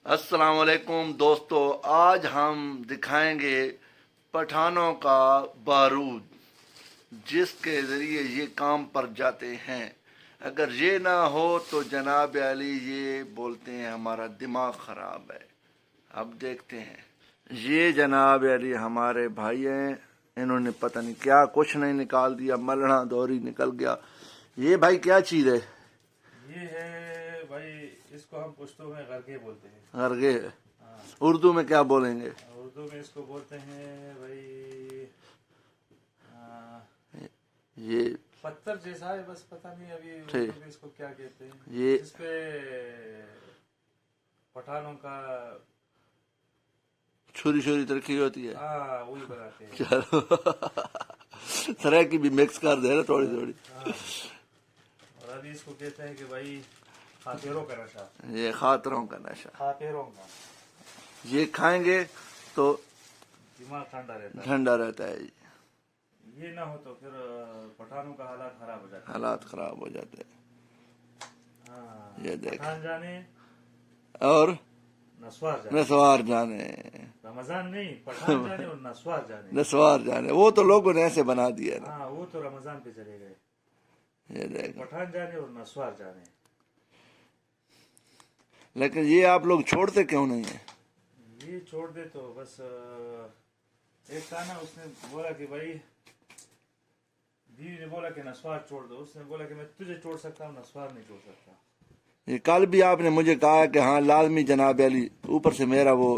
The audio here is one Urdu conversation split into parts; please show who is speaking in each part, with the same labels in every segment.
Speaker 1: السلام علیکم دوستو، آج ہم دکھائیں گے پٹھانوں کا بارود جس کے ذریعے یہ کام پر جاتے ہیں۔ اگر یہ نہ ہو تو جناب علی یہ بولتے ہیں ہمارا دماغ خراب ہے۔ اب دیکھتے ہیں، یہ جناب علی ہمارے بھائی ہیں، انہوں نے پتہ نہیں کیا کچھ نہیں نکال دیا، ملنا دوری نکل گیا۔ یہ بھائی کیا چیز ہے؟
Speaker 2: یہ ہے بھائی، اس کو ہم پشتو میں غرگے بولتے ہیں۔
Speaker 1: غرگے؟ اردو میں کیا بولیں گے؟
Speaker 2: اردو میں اس کو بولتے ہیں بھائی
Speaker 1: یہ
Speaker 2: پتھر جیسا ہے، بس پتہ نہیں ابھی
Speaker 1: ٹھیک،
Speaker 2: اردو میں اس کو کیا کہتے ہیں،
Speaker 1: یہ
Speaker 2: جس پہ پٹھانوں کا
Speaker 1: چھری چھری ترقی ہوتی ہے۔
Speaker 2: وہی بناتے ہیں۔
Speaker 1: چلو طرح کی بھی مکس کر دے نا تھوڑی تھوڑی۔
Speaker 2: اور ابھی اس کو کہتے ہیں کہ بھائی خاطروں کا نشہ،
Speaker 1: یہ خاطروں کا نشہ،
Speaker 2: خاطروں کا
Speaker 1: یہ کھائیں گے تو
Speaker 2: دماغ ٹھنڈا رہتا ہے۔
Speaker 1: ٹھنڈا رہتا ہے،
Speaker 2: یہ نہ ہو تو پھر پٹھانوں کا حالات خراب ہو جاتا ہے۔
Speaker 1: حالات خراب ہو جاتے ہیں۔ یہ دیکھ،
Speaker 2: پٹھان جانے
Speaker 1: اور
Speaker 2: نسوار جانے،
Speaker 1: نسوار جانے،
Speaker 2: رمضان نہیں، پٹھان جانے اور نسوار جانے۔
Speaker 1: نسوار جانے وہ تو لوگوں نے ایسے بنا دیا نا۔
Speaker 2: وہ تو رمضان پہ چلے گئے۔
Speaker 1: یہ دیکھ،
Speaker 2: پٹھان جانے اور نسوار جانے۔
Speaker 1: لیکن یہ آپ لوگ چھوڑتے کیوں نہیں ہیں؟
Speaker 2: یہ چھوڑ دے تو بس ایک تھا نا، اس نے بولا کہ بھائی، بیوی نے بولا کہ نسوار چھوڑ دو، اس نے بولا کہ میں تجھے چھوڑ سکتا ہوں، نسوار نہیں چھوڑ سکتا۔
Speaker 1: یہ کل بھی آپ نے مجھے کہا کہ ہاں لازمی جناب علی اوپر سے میرا وہ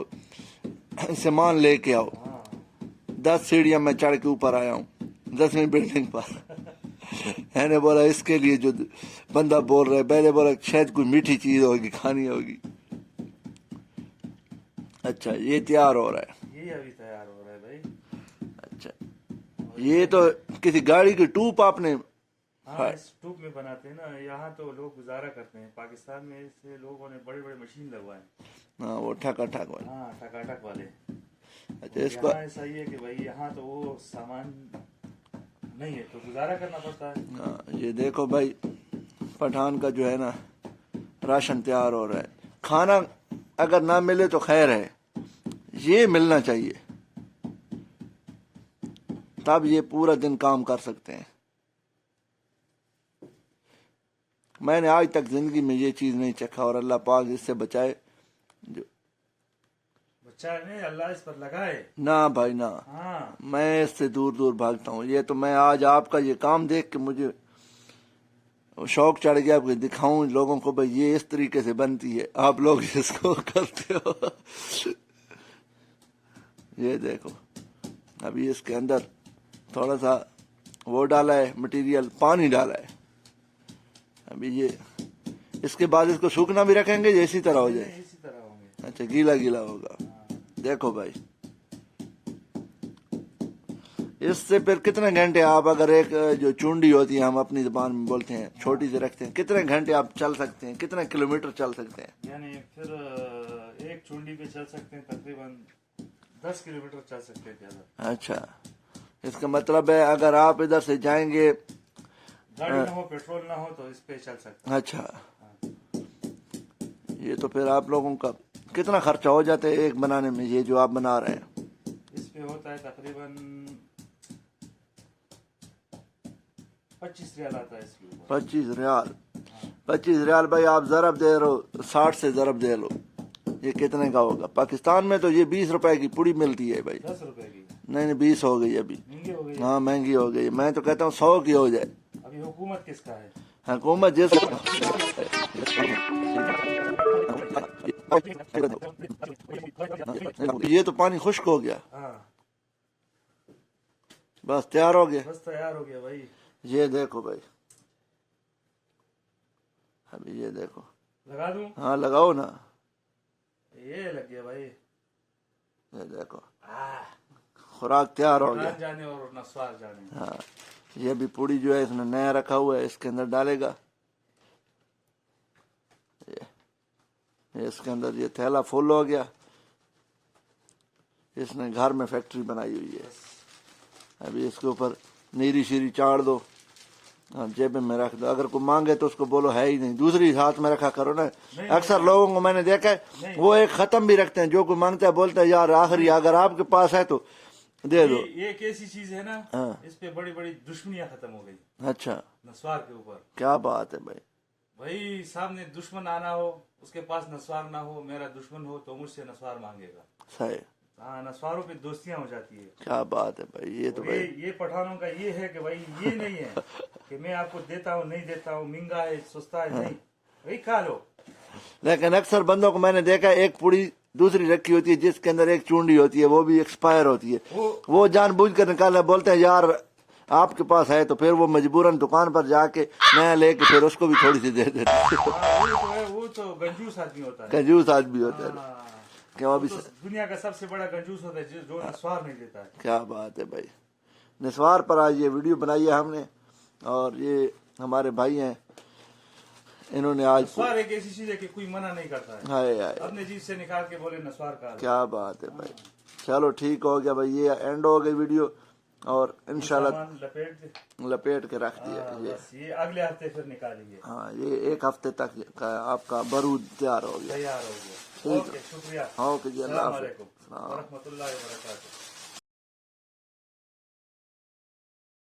Speaker 1: سامان لے کے آؤ۔ 10 سیڑھیاں میں چڑھ کے اوپر آیا ہوں 10ویں بلڈنگ پر۔ میں نے بولا اس کے لیے جو بندہ بول رہا ہے، میں نے بولا شاید کوئی میٹھی چیز ہوگی، کھانی ہوگی۔ اچھا یہ تیار ہو رہا ہے؟
Speaker 2: یہ ابھی تیار ہو رہا ہے بھائی۔
Speaker 1: اچھا، یہ تو کسی گاڑی کی ٹوپ آپ نے؟
Speaker 2: اس ٹوب میں بناتے ہیں نا، یہاں تو لوگ گزارا کرتے ہیں، پاکستان میں سے لوگوں نے بڑے بڑے مشین لگوائے۔
Speaker 1: ہاں وہ ٹھکا ٹھک والے۔
Speaker 2: ٹکاٹک والے۔
Speaker 1: اچھا اس کو
Speaker 2: یہاں ایسا ہی ہے کہ بھائی یہاں تو وہ سامان نہیں ہے تو گزارا کرنا پڑتا ہے۔
Speaker 1: ہاں یہ دیکھو بھائی، پٹھان کا جو ہے نا راشن تیار ہو رہا ہے۔ کھانا اگر نہ ملے تو خیر ہے، یہ ملنا چاہیے، تب یہ پورا دن کام کر سکتے ہیں۔ میں نے آج تک زندگی میں یہ چیز نہیں چکھا، اور اللہ پاک اس سے بچائے۔ جو
Speaker 2: بچہ نہیں، اللہ اس پر لگائے۔
Speaker 1: نہ بھائی نہ، میں اس سے دور دور بھاگتا ہوں۔ یہ تو میں آج آپ کا یہ کام دیکھ کے مجھے شوق چڑھ گیا کہ دکھاؤں لوگوں کو بھائی یہ اس طریقے سے بنتی ہے، آپ لوگ اس کو کرتے ہو۔ یہ دیکھو، ابھی اس کے اندر تھوڑا سا وہ ڈالا ہے مٹیریل، پانی ڈالا ہے۔ ابھی یہ اس کے بعد اس کو سوکھنا بھی رکھیں گے، اسی طرح ہو جائے؟
Speaker 2: اسی طرح ہوں گے۔
Speaker 1: اچھا گیلا گیلا ہوگا۔ دیکھو بھائی، اس سے پھر کتنے گھنٹے آپ، اگر ایک جو چونڈی ہوتی ہے ہم اپنی زبان میں بولتے ہیں چھوٹی سے رکھتے ہیں، کتنے گھنٹے آپ چل سکتے ہیں، کتنے کلومیٹر چل سکتے ہیں؟
Speaker 2: یعنی پھر ایک چونڈی پہ چل سکتے ہیں، تقریباً 10 کلومیٹر چل سکتے ہیں زیادہ۔
Speaker 1: اچھا، اس کا مطلب ہے اگر آپ ادھر سے جائیں گے،
Speaker 2: گاڑی نہ ہو، پیٹرول نہ ہو تو اس پہ چل سکتے ہیں۔
Speaker 1: اچھا یہ تو پھر آپ لوگوں کا کتنا خرچہ ہو جاتا ہے ایک بنانے میں، یہ جو آپ بنا رہے ہیں؟
Speaker 2: اس پہ ہوتا ہے تقریباً 25 ریال آتا ہے اس کے اوپر۔
Speaker 1: 25 ریال؟ 25 ریال بھائی آپ ضرب دے رہو، 60 سے ضرب دے لو، یہ کتنے کا ہوگا؟ پاکستان میں تو یہ 20 روپے کی پوڑی ملتی ہے بھائی۔
Speaker 2: 10 روپے کی؟
Speaker 1: نہیں 20 ہو گئی ابھی،
Speaker 2: مہنگی ہو گئی؟
Speaker 1: ہاں مہنگی ہو گئی، میں تو کہتا ہوں 100 کی ہو جائے۔
Speaker 2: ابھی حکومت کس کا ہے؟
Speaker 1: حکومت جس یہ تو پانی خشک ہو گیا، بس تیار ہو گیا؟
Speaker 2: بس تیار ہو گیا بھائی۔
Speaker 1: یہ دیکھو بھائی، ابھی یہ دیکھو،
Speaker 2: لگا دوں؟
Speaker 1: ہاں لگاؤ نا۔
Speaker 2: یہ لگ گیا بھائی،
Speaker 1: یہ دیکھو خوراک تیار ہو گیا۔
Speaker 2: پٹھان جانے اور نسوار جانے۔
Speaker 1: ہاں یہ بھی پوڑی جو ہے اس نے نیا رکھا ہوا ہے، اس کے اندر ڈالے گا، اس کے اندر یہ تھیلا فل ہو گیا، اس نے گھر میں فیکٹری بنائی ہوئی ہے۔ ابھی اس کے اوپر نیری شیری چاڑ دو، ہاں جیب میں رکھ دو، اگر کوئی مانگے تو اس کو بولو ہے ہی نہیں، دوسری ہاتھ میں رکھا کرو نا. اکثر لوگوں کو میں نے دیکھا ہے وہ ایک ختم بھی رکھتے ہیں، جو کوئی مانگتا ہے بولتا ہے یار آخری اگر آپ کے پاس ہے تو دے دو.
Speaker 2: یہ ایک ایسی چیز ہے نا اس پہ بڑی بڑی دشمنیاں ختم ہو گئی
Speaker 1: اچھا
Speaker 2: نسوار کے اوپر.
Speaker 1: کیا بات ہے بھائی.
Speaker 2: بھائی سامنے دشمن آنا ہو، اس کے پاس نسوار نہ ہو، میرا دشمن ہو تو مجھ سے نسوار مانگے گا.
Speaker 1: صحیح.
Speaker 2: ہاں نسواروں پہ دوستیاں ہو جاتی ہے.
Speaker 1: کیا بات ہے بھائی. یہ تو بھائی
Speaker 2: یہ پٹھانوں کا یہ ہے کہ بھائی یہ نہیں ہے کہ میں آپ کو دیتا ہوں نہیں دیتا ہوں، مہنگا ہے سستا ہے، نہیں بھائی کھا لو.
Speaker 1: لیکن اکثر بندوں کو میں نے دیکھا ایک پوڑی دوسری رکھی ہوتی ہے جس کے اندر ایک چونڈی ہوتی ہے، وہ بھی ایکسپائر ہوتی ہے، وہ جان بوجھ کر نکالنا، بولتے ہیں یار آپ کے پاس ہے، تو پھر وہ مجبوراً دکان پر جا کے نیا لے کے پھر اس کو بھی تھوڑی سی دے دیتے.
Speaker 2: وہ تو کنجوس آدمی ہوتا ہے.
Speaker 1: کنجوس آدمی ہوتا ہے. کہ وہ بھی
Speaker 2: دنیا کا سب سے بڑا کنجوس ہوتا ہے جو نسوار نہیں دیتا ہے.
Speaker 1: کیا بات ہے بھائی. نسوار پر آج یہ ویڈیو بنائی ہے ہم نے، اور یہ ہمارے بھائی ہیں، انہوں نے آج
Speaker 2: نسوار ایک ایسی چیز ہے کہ کوئی منع نہیں کرتا ہے.
Speaker 1: ہائے ہائے
Speaker 2: اپنے جیب سے نکال کے بولے نسوار کا.
Speaker 1: کیا بات ہے بھائی. چلو ٹھیک ہو گیا بھائی، یہ اینڈ ہو گئی ویڈیو، اور انشاءاللہ لپیٹ کے رکھ دیا.
Speaker 2: یہ اگلے ہفتے پھر نکالیے.
Speaker 1: ہاں یہ ایک ہفتے تک آپ کا برود تیار ہو گیا.
Speaker 2: تیار ہو گیا. اوکے شکریہ.
Speaker 1: اوکے جی، اللہ
Speaker 2: السلام
Speaker 1: حافظ.
Speaker 2: علیکم ورحمۃ اللہ وبرکاتہ.